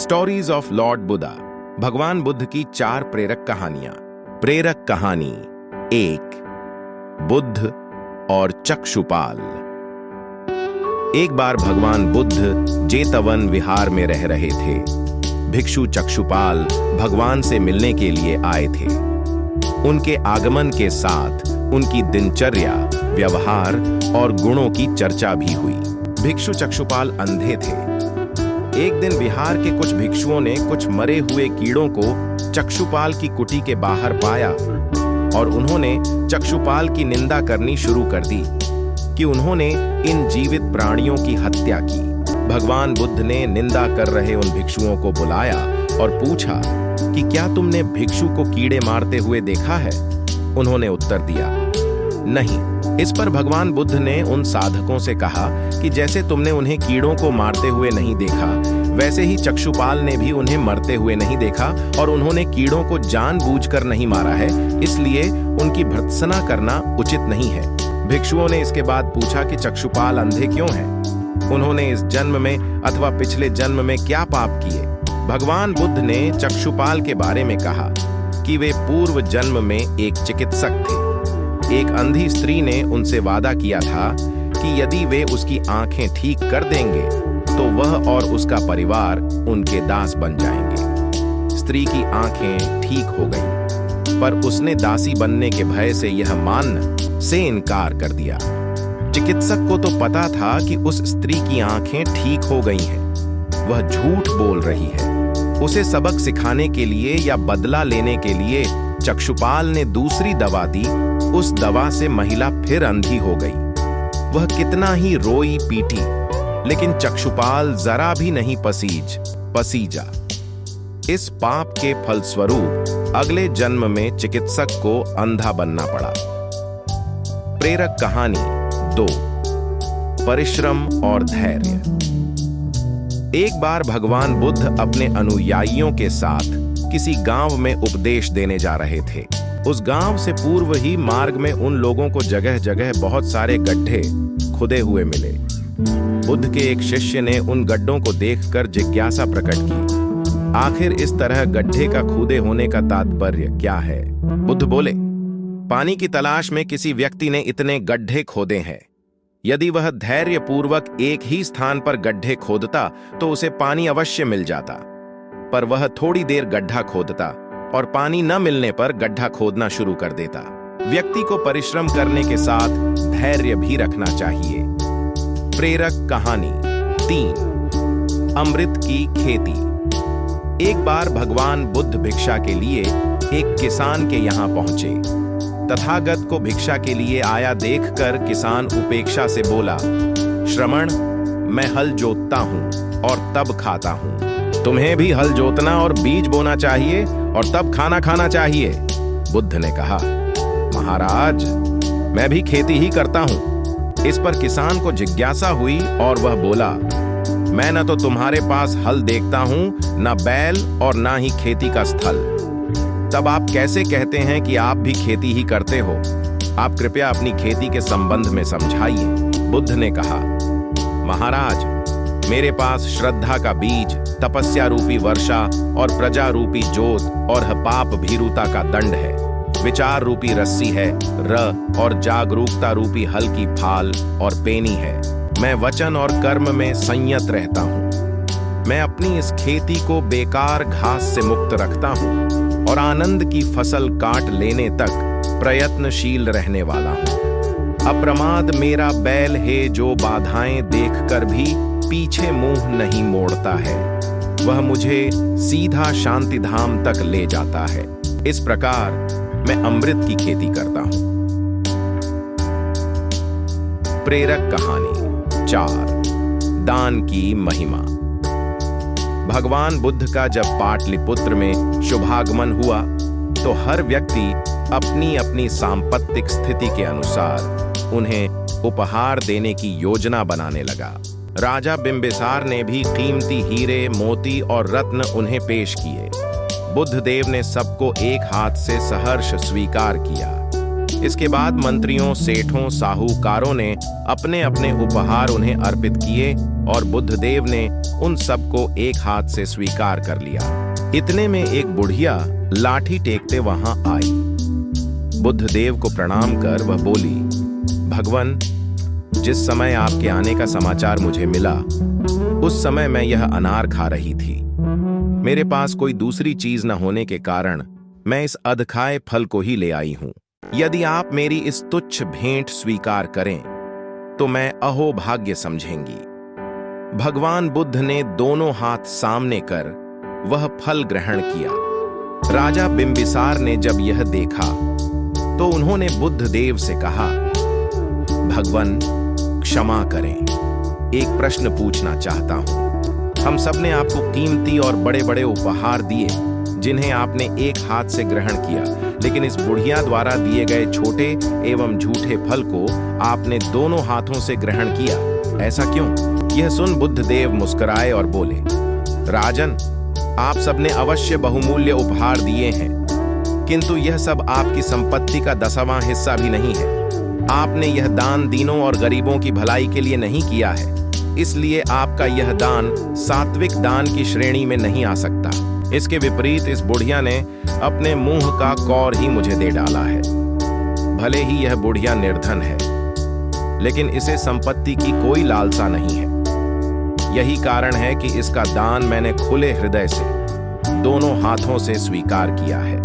Stories of Lord Buddha, भगवान बुद्ध की 4 प्रेरक कहानियां। प्रेरक कहानी 1, बुद्ध और चक्षुपाल। एक बार भगवान बुद्ध जेतवन विहार में रह रहे थे। भिक्षु चक्षुपाल भगवान से मिलने के लिए आए थे। उनके आगमन के साथ उनकी दिनचर्या, व्यवहार और गुणों की चर्चा भी हुई। भिक्षु चक्षुपाल अंधे थे। एक दिन विहार के कुछ भिक्षुओं ने कुछ मरे हुए कीड़ों को चक्षुपाल की कुटी के बाहर पाया और उन्होंने चक्षुपाल की निंदा करनी शुरू कर दी कि उन्होंने इन जीवित प्राणियों की हत्या की। भगवान बुद्ध ने निंदा कर रहे उन भिक्षुओं को बुलाया और पूछा कि क्या तुमने भिक्षु को कीड़े मारते हुए देखा है? उन्होंने उत्तर दिया, नहीं। इस पर भगवान बुद्ध ने उन साधकों से कहा कि जैसे तुमने उन्हें कीड़ों को मारते हुए नहीं देखा, वैसे ही चक्षुपाल ने भी उन्हें मरते हुए नहीं देखा और उन्होंने कीड़ों को जानबूझकर नहीं मारा है, इसलिए उनकी भर्त्सना करना उचित नहीं है। भिक्षुओं ने इसके बाद पूछा कि चक्षुपाल अंधे क्यों हैं? उन्होंने इस जन्म में अथवा पिछले जन्म में क्या पाप किए? भगवान बुद्ध ने चक्षुपाल के बारे में कहा कि वे पूर्व जन्म में एक चिकित्सक थे। एक अंधी स्त्री ने उनसे वादा किया था कि यदि वे उसकी आंखें ठीक कर देंगे तो वह और उसका परिवार उनके दास बन जाएंगे। स्त्री की आंखें ठीक हो गईं, पर उसने दासी बनने के भय से यह मानने से इनकार कर दिया। चिकित्सक को तो पता था कि उस स्त्री की आंखें ठीक हो गई हैं। वह झूठ बोल रही है। उसे सबक सिखाने के लिए या बदला लेने के लिए चक्षुपाल ने दूसरी दवा दी। उस दवा से महिला फिर अंधी हो गई। वह कितना ही रोई पीटी, लेकिन चक्षुपाल जरा भी नहीं पसीजा। इस पाप के फलस्वरूप अगले जन्म में चिकित्सक को अंधा बनना पड़ा। प्रेरक कहानी 2, परिश्रम और धैर्य। एक बार भगवान बुद्ध अपने अनुयायियों के साथ किसी गांव में उपदेश देने जा रहे थे। उस गांव से पूर्व ही मार्ग में उन लोगों को जगह जगह बहुत सारे गड्ढे खुदे हुए मिले। बुद्ध के एक शिष्य ने उन गड्ढों को देखकर जिज्ञासा प्रकट की, आखिर इस तरह गड्ढे का खुदे होने का तात्पर्य क्या है? बुद्ध बोले, पानी की तलाश में किसी व्यक्ति ने इतने गड्ढे खोदे हैं। यदि वह धैर्य पूर्वक एक ही स्थान पर गड्ढे खोदता तो उसे पानी अवश्य मिल जाता, पर वह थोड़ी देर गड्ढा खोदता और पानी न मिलने पर गड्ढा खोदना शुरू कर देता। व्यक्ति को परिश्रम करने के साथ धैर्य भी रखना चाहिए। प्रेरक कहानी 3, अमृत की खेती। एक बार भगवान बुद्ध भिक्षा के लिए एक किसान के यहाँ पहुंचे। तथागत को भिक्षा के लिए आया देखकर किसान उपेक्षा से बोला, श्रमण, मैं हल जोतता हूँ और तब खाता हूँ। तुम्हें भी हल जोतना और बीज बोना चाहिए और तब खाना खाना चाहिए। बुद्ध ने कहा, महाराज, मैं भी खेती ही करता हूं। इस पर किसान को जिज्ञासा हुई और वह बोला, मैं न तो तुम्हारे पास हल देखता हूं, न बैल और न ही खेती का स्थल। तब आप कैसे कहते हैं कि आप भी खेती ही करते हो? आप कृपया अपनी खेती के संबंध में समझाइए। बुद्ध ने कहा, महाराज, मेरे पास श्रद्धा का बीज, तपस्या रूपी वर्षा और प्रजा रूपी जोत और पाप भीरुता का दंड है। विचार रूपी रस्सी है और जागरूकता रूपी हल की फाल और पेनी है। मैं वचन और कर्म में संयत रहता हूँ। मैं अपनी इस खेती को बेकार घास से मुक्त रखता हूँ और आनंद की फसल काट लेने तक प्रयत्नशील रहने वाला हूँ। अप्रमाद मेरा बैल है जो बाधाएं देखकर भी पीछे मुंह नहीं मोड़ता है। वह मुझे सीधा शांति धाम तक ले जाता है। इस प्रकार मैं अमृत की खेती करता हूं। प्रेरक कहानी 4, दान की महिमा। भगवान बुद्ध का जब पाटलिपुत्र में शुभागमन हुआ तो हर व्यक्ति अपनी अपनी सांपत्तिक स्थिति के अनुसार उन्हें उपहार देने की योजना बनाने लगा। राजा बिंबिसार ने भी कीमती हीरे, मोती और रत्न उन्हें पेश किए। बुद्ध देव ने सबको एक हाथ से सहर्ष स्वीकार किया। इसके बाद मंत्रियों, सेठों, साहूकारों ने अपने अपने उपहार उन्हें अर्पित किए और बुद्धदेव ने उन सबको एक हाथ से स्वीकार कर लिया। इतने में एक बुढ़िया लाठी टेकते वहां आई। बुद्धदेव को प्रणाम कर वह बोली, भगवान, जिस समय आपके आने का समाचार मुझे मिला उस समय मैं यह अनार खा रही थी। मेरे पास कोई दूसरी चीज न होने के कारण मैं इस अधखाए फल को ही ले आई हूं। यदि आप मेरी इस तुच्छ भेंट स्वीकार करें तो मैं अहोभाग्य समझेंगी। भगवान बुद्ध ने दोनों हाथ सामने कर वह फल ग्रहण किया। राजा बिंबिसार ने जब यह देखा तो उन्होंने बुद्धदेव से कहा, भगवान क्षमा करें, एक प्रश्न पूछना चाहता हूं। हम सब ने आपको कीमती और बड़े बड़े उपहार दिए जिन्हें आपने एक हाथ से ग्रहण किया, लेकिन इस बुढ़िया द्वारा दिए गए छोटे एवं झूठे फल को आपने दोनों हाथों से ग्रहण किया, ऐसा क्यों? यह सुन बुद्धदेव मुस्कुराए और बोले, राजन, आप सबने अवश्य बहुमूल्य उपहार दिए हैं, किंतु यह सब आपकी संपत्ति का 10वां हिस्सा भी नहीं है। आपने यह दान दीनों और गरीबों की भलाई के लिए नहीं किया है, इसलिए आपका यह दान सात्विक दान की श्रेणी में नहीं आ सकता। इसके विपरीत इस बुढ़िया ने अपने मुंह का कौर ही मुझे दे डाला है। भले ही यह बुढ़िया निर्धन है, लेकिन इसे संपत्ति की कोई लालसा नहीं है। यही कारण है कि इसका दान मैंने खुले हृदय से दोनों हाथों से स्वीकार किया है।